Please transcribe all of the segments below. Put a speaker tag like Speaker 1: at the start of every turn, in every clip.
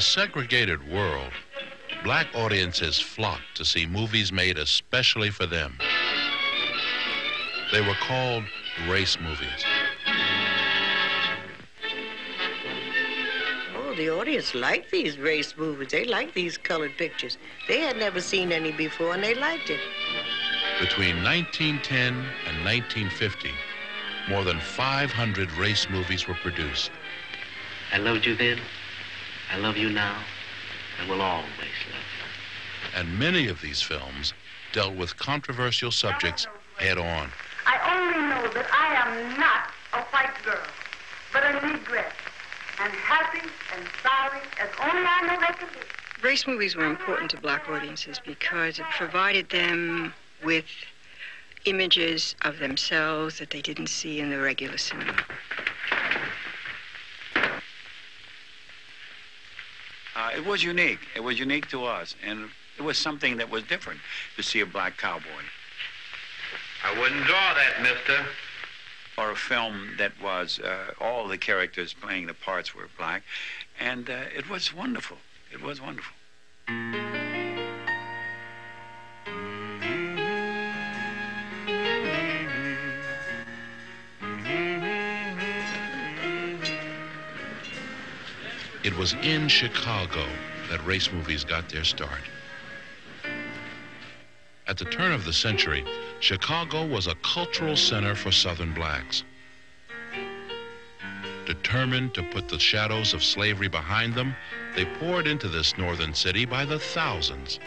Speaker 1: a segregated world, black audiences flocked to see movies made especially for them. They were called race movies.
Speaker 2: Oh, the audience liked these race movies. They liked these colored pictures. They had never seen any before, and they liked it.
Speaker 1: Between 1910 and 1950, more than 500 race movies were produced.
Speaker 3: I loved you then, I love you now, and will always love you.
Speaker 1: And many of these films dealt with controversial subjects head-on.
Speaker 4: I only know that I am not a white girl, but a negress, and happy and sorry as only I know they can be.
Speaker 5: Race movies were important to black audiences because it provided them with images of themselves that they didn't see in the regular cinema.
Speaker 6: It was unique. It was unique to us, and it was something that was different to see a black cowboy.
Speaker 7: I wouldn't draw that, mister.
Speaker 6: Or a film that was, all the characters playing the parts were black, and it was wonderful. It was wonderful.
Speaker 1: It was in Chicago that race movies got their start. At the turn of the century, Chicago was a cultural center for Southern blacks. Determined to put the shadows of slavery behind them, they poured into this northern city by the thousands.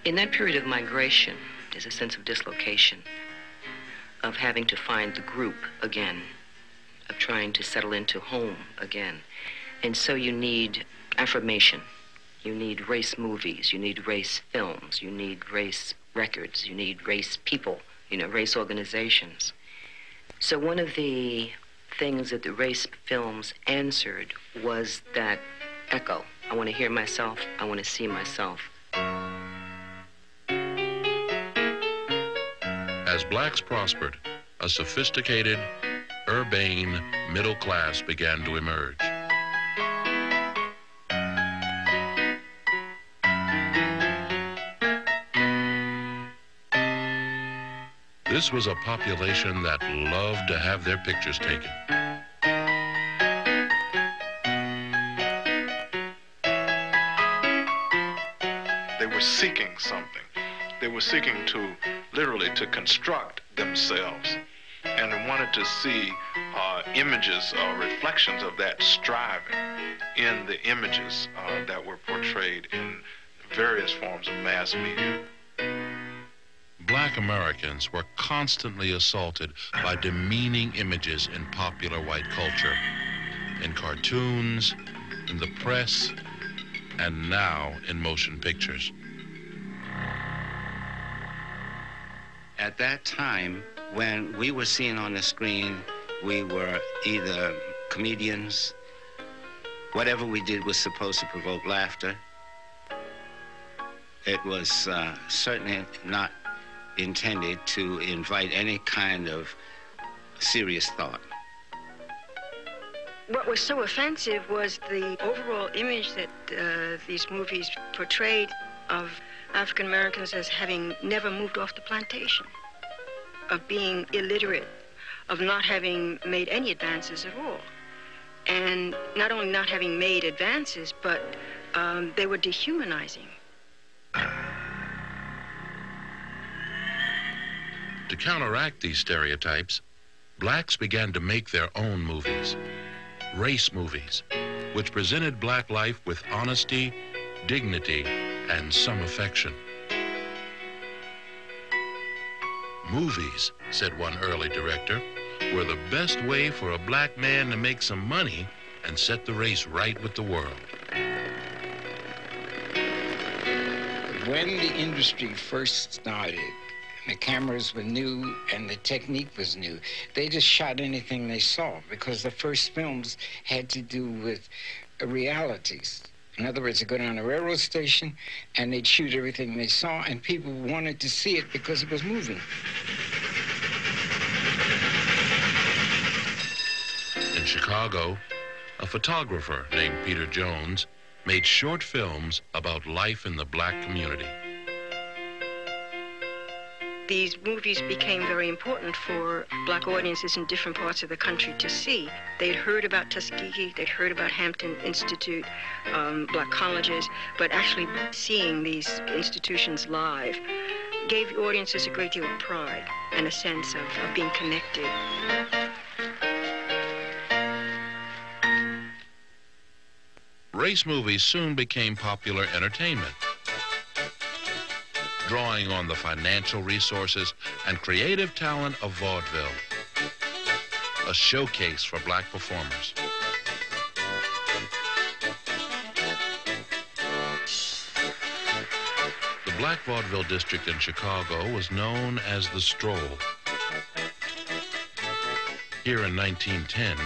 Speaker 8: In that period of migration, there's a sense of dislocation, of having to find the group again, of trying to settle into home again. And so you need affirmation. You need race movies, you need race films, you need race records, you need race people, race organizations. So one of the things that the race films answered was that echo. I want to hear myself, I want to see myself.
Speaker 1: As blacks prospered, a sophisticated, urbane middle class began to emerge. This was a population that loved to have their pictures taken.
Speaker 9: They were seeking something. They were seeking literally to construct themselves, and they wanted to see images or reflections of that striving in the images that were portrayed in various forms of mass media.
Speaker 1: Black Americans were constantly assaulted by demeaning images in popular white culture, in cartoons, in the press, and now in motion pictures.
Speaker 10: At that time, when we were seen on the screen, we were either comedians. Whatever we did was supposed to provoke laughter. It was certainly not intended to invite any kind of serious thought.
Speaker 5: What was so offensive was the overall image that these movies portrayed of African Americans as having never moved off the plantation, of being illiterate, of not having made any advances at all. And not only not having made advances, but they were dehumanizing.
Speaker 1: To counteract these stereotypes, blacks began to make their own movies, race movies, which presented black life with honesty, dignity, and some affection. Movies, said one early director, were the best way for a black man to make some money and set the race right with the world.
Speaker 11: When the industry first started, the cameras were new and the technique was new. They just shot anything they saw because the first films had to do with realities. In other words, they'd go down a railroad station and they'd shoot everything they saw, and people wanted to see it because it was moving.
Speaker 1: In Chicago, a photographer named Peter Jones made short films about life in the black community.
Speaker 5: These movies became very important for black audiences in different parts of the country to see. They'd heard about Tuskegee, they'd heard about Hampton Institute, black colleges, but actually seeing these institutions live gave audiences a great deal of pride and a sense of being connected.
Speaker 1: Race movies soon became popular entertainment, drawing on the financial resources and creative talent of vaudeville, a showcase for black performers. The Black Vaudeville District in Chicago was known as the Stroll. Here in 1910,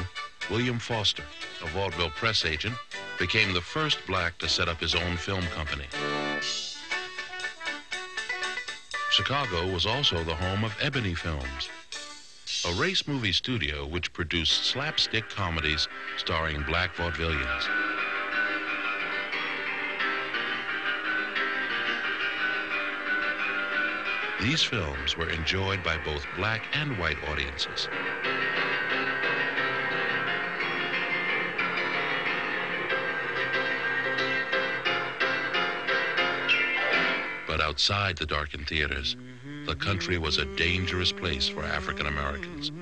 Speaker 1: William Foster, a vaudeville press agent, became the first black to set up his own film company. Chicago was also the home of Ebony Films, a race movie studio which produced slapstick comedies starring black vaudevillians. These films were enjoyed by both black and white audiences. But outside the darkened theaters, the country was a dangerous place for African Americans.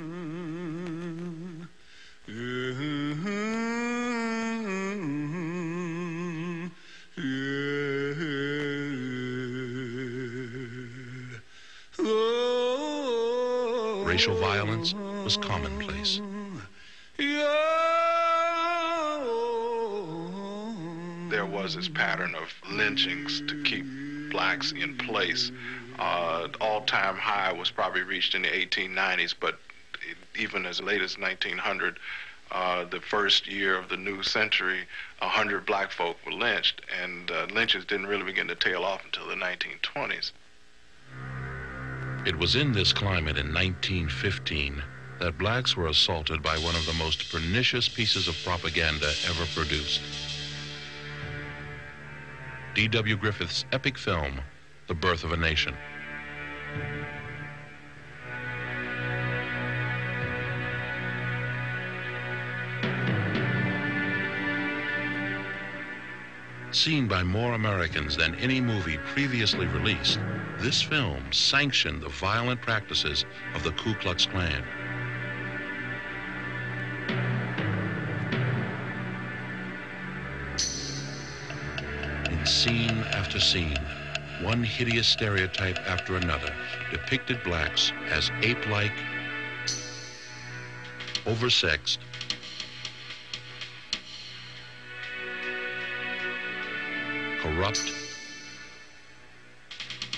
Speaker 1: Racial violence was commonplace.
Speaker 9: There was this pattern of lynchings to keep blacks in place. All-time high was probably reached in the 1890s, but even as late as 1900, the first year of the new century, 100 black folk were lynched, and lynches didn't really begin to tail off until the 1920s.
Speaker 1: It was in this climate in 1915 that blacks were assaulted by one of the most pernicious pieces of propaganda ever produced. D.W. Griffith's epic film, The Birth of a Nation. Seen by more Americans than any movie previously released, this film sanctioned the violent practices of the Ku Klux Klan. In scene after scene, one hideous stereotype after another depicted blacks as ape-like, oversexed, corrupt,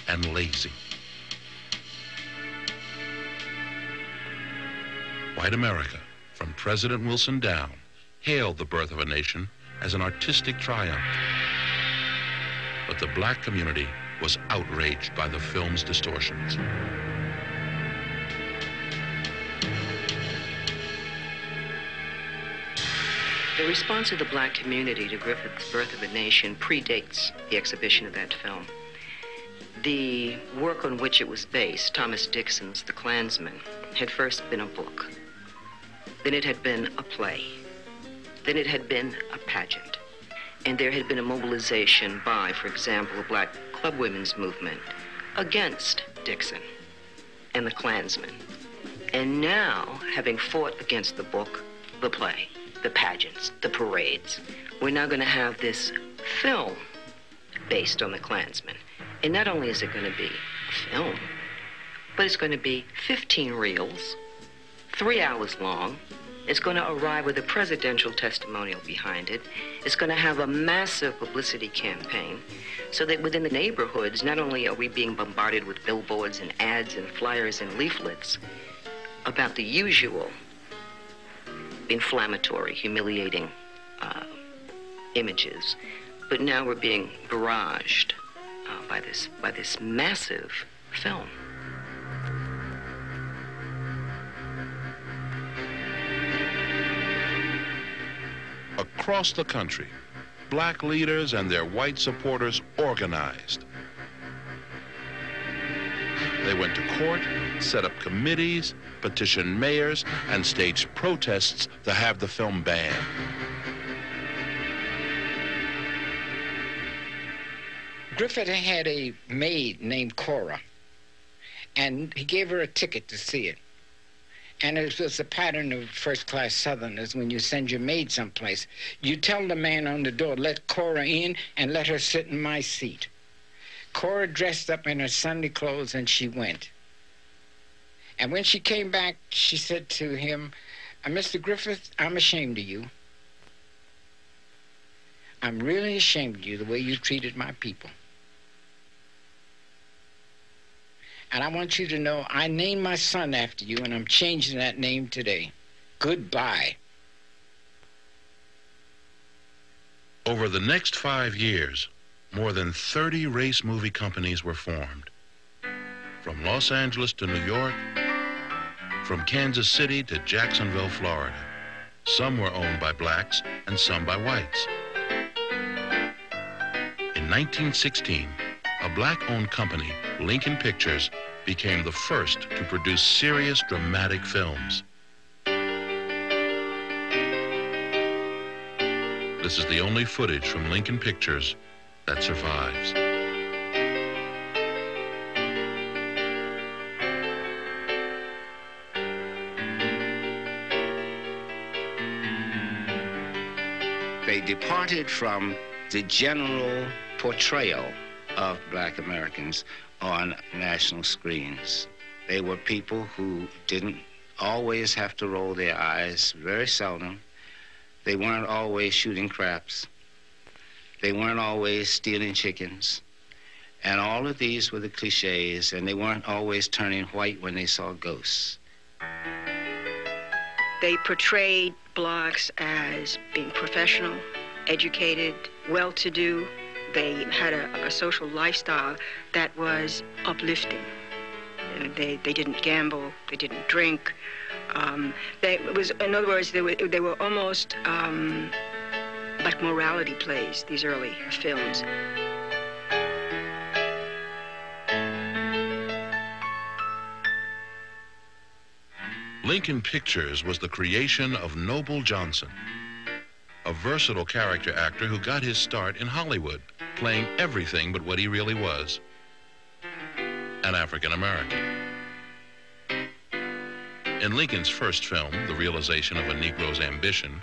Speaker 1: and lazy. White America, from President Wilson down, hailed The Birth of a Nation as an artistic triumph. But the black community was outraged by the film's distortions.
Speaker 8: The response of the black community to Griffith's Birth of a Nation predates the exhibition of that film. The work on which it was based, Thomas Dixon's The Klansman, had first been a book. Then it had been a play. Then it had been a pageant. And there had been a mobilization by, for example, a black club women's movement against Dixon and the Klansman. And now, having fought against the book, the play, the pageants, the parades, we're now going to have this film based on the Klansman. And not only is it going to be a film, but it's going to be 15 reels, 3 hours long. It's going to arrive with a presidential testimonial behind it. It's going to have a massive publicity campaign so that within the neighborhoods, not only are we being bombarded with billboards and ads and flyers and leaflets about the usual inflammatory, humiliating images, but now we're being barraged by this massive film.
Speaker 1: Across the country, black leaders and their white supporters organized. They went to court, set up committees, petitioned mayors, and staged protests to have the film banned.
Speaker 11: Griffith had a maid named Cora, and he gave her a ticket to see it. And it was a pattern of first-class Southerners. When you send your maid someplace, you tell the man on the door, let Cora in and let her sit in my seat. Cora dressed up in her Sunday clothes, and she went. And when she came back, she said to him, Mr. Griffith, I'm ashamed of you. I'm really ashamed of you, the way you treated my people. And I want you to know I named my son after you, and I'm changing that name today. Goodbye.
Speaker 1: Over the next 5 years, more than 30 race movie companies were formed. From Los Angeles to New York, from Kansas City to Jacksonville, Florida. Some were owned by blacks and some by whites. In 1916, a black-owned company, Lincoln Pictures, became the first to produce serious dramatic films. This is the only footage from Lincoln Pictures that survives.
Speaker 10: They departed from the general portrayal of black Americans on national screens. They were people who didn't always have to roll their eyes, very seldom. They weren't always shooting craps. They weren't always stealing chickens. And all of these were the cliches, and they weren't always turning white when they saw ghosts.
Speaker 5: They portrayed blacks as being professional, educated, well-to-do. They had a social lifestyle that was uplifting. They didn't gamble, they didn't drink. In other words, they were almost like morality plays, these early films.
Speaker 1: Lincoln Pictures was the creation of Noble Johnson, a versatile character actor who got his start in Hollywood, playing everything but what he really was, an African American. In Lincoln's first film, The Realization of a Negro's Ambition,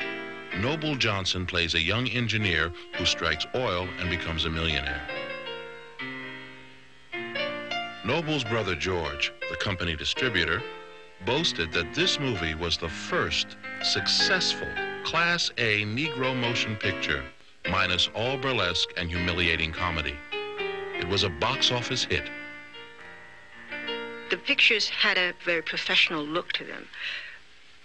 Speaker 1: Noble Johnson plays a young engineer who strikes oil and becomes a millionaire. Noble's brother George, the company distributor, boasted that this movie was the first successful Class A Negro motion picture, minus all burlesque and humiliating comedy. It was a box office hit.
Speaker 5: The pictures had a very professional look to them,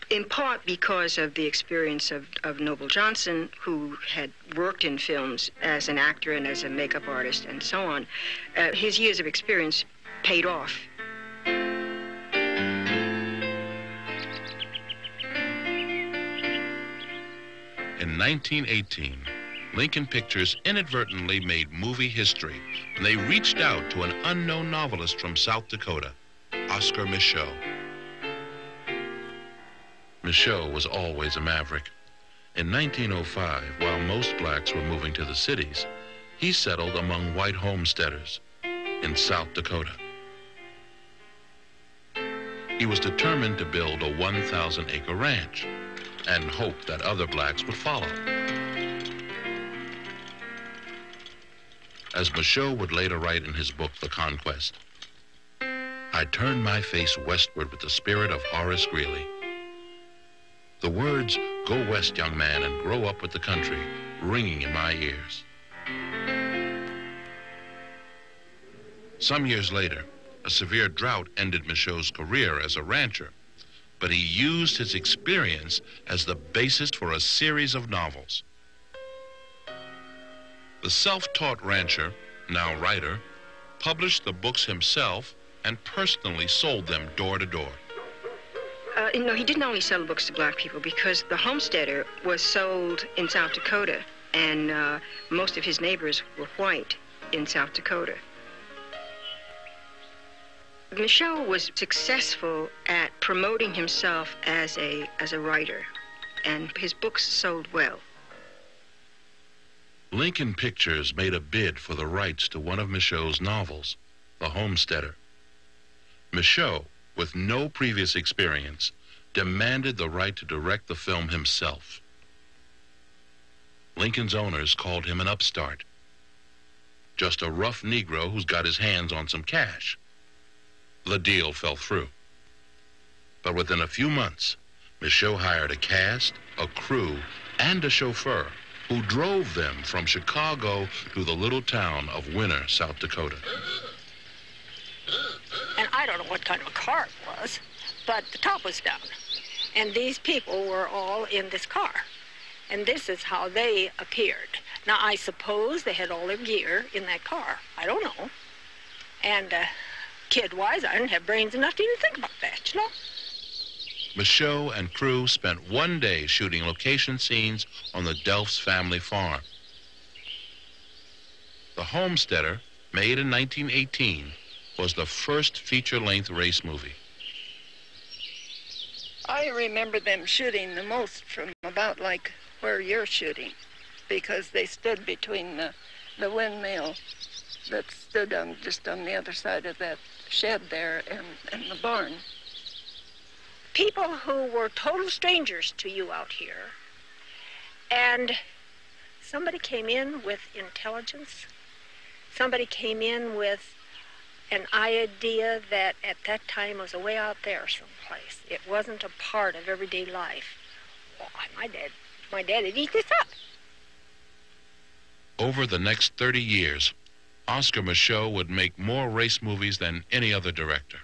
Speaker 5: in part because of the experience of Noble Johnson, who had worked in films as an actor and as a makeup artist and so on. His years of experience paid off.
Speaker 1: In 1918, Lincoln Pictures inadvertently made movie history when they reached out to an unknown novelist from South Dakota, Oscar Micheaux. Micheaux was always a maverick. In 1905, while most blacks were moving to the cities, he settled among white homesteaders in South Dakota. He was determined to build a 1,000-acre ranch and hoped that other blacks would follow. As Micheaux would later write in his book, The Conquest, I turned my face westward with the spirit of Horace Greeley. The words, "Go west, young man, and grow up with the country," ringing in my ears. Some years later, a severe drought ended Micheaux's career as a rancher, but he used his experience as the basis for a series of novels. The self-taught rancher, now writer, published the books himself and personally sold them door to door.
Speaker 5: No, he didn't only sell books to black people because the Homesteader was sold in South Dakota, and most of his neighbors were white in South Dakota. Micheaux was successful at promoting himself as a writer, and his books sold well.
Speaker 1: Lincoln Pictures made a bid for the rights to one of Micheaux's novels, The Homesteader. Micheaux, with no previous experience, demanded the right to direct the film himself. Lincoln's owners called him an upstart, just a rough Negro who's got his hands on some cash. The deal fell through. But within a few months, Micheaux hired a cast, a crew, and a chauffeur who drove them from Chicago to the little town of Winner, South Dakota.
Speaker 12: And I don't know what kind of a car it was, but the top was down. And these people were all in this car. And this is how they appeared. Now, I suppose they had all their gear in that car. I don't know. And kid-wise, I didn't have brains enough to even think about that, you know?
Speaker 1: Micheaux and crew spent one day shooting location scenes on the Delphs family farm. The Homesteader, made in 1918, was the first feature-length race movie.
Speaker 13: I remember them shooting the most from about like where you're shooting, because they stood between the windmill that stood just on the other side of that shed there and the barn.
Speaker 12: People who were total strangers to you out here, and somebody came in with intelligence, somebody came in with an idea that at that time was way out there someplace. It wasn't a part of everyday life. Why, my dad would eat this up.
Speaker 1: Over the next 30 years, Oscar Micheaux would make more race movies than any other director.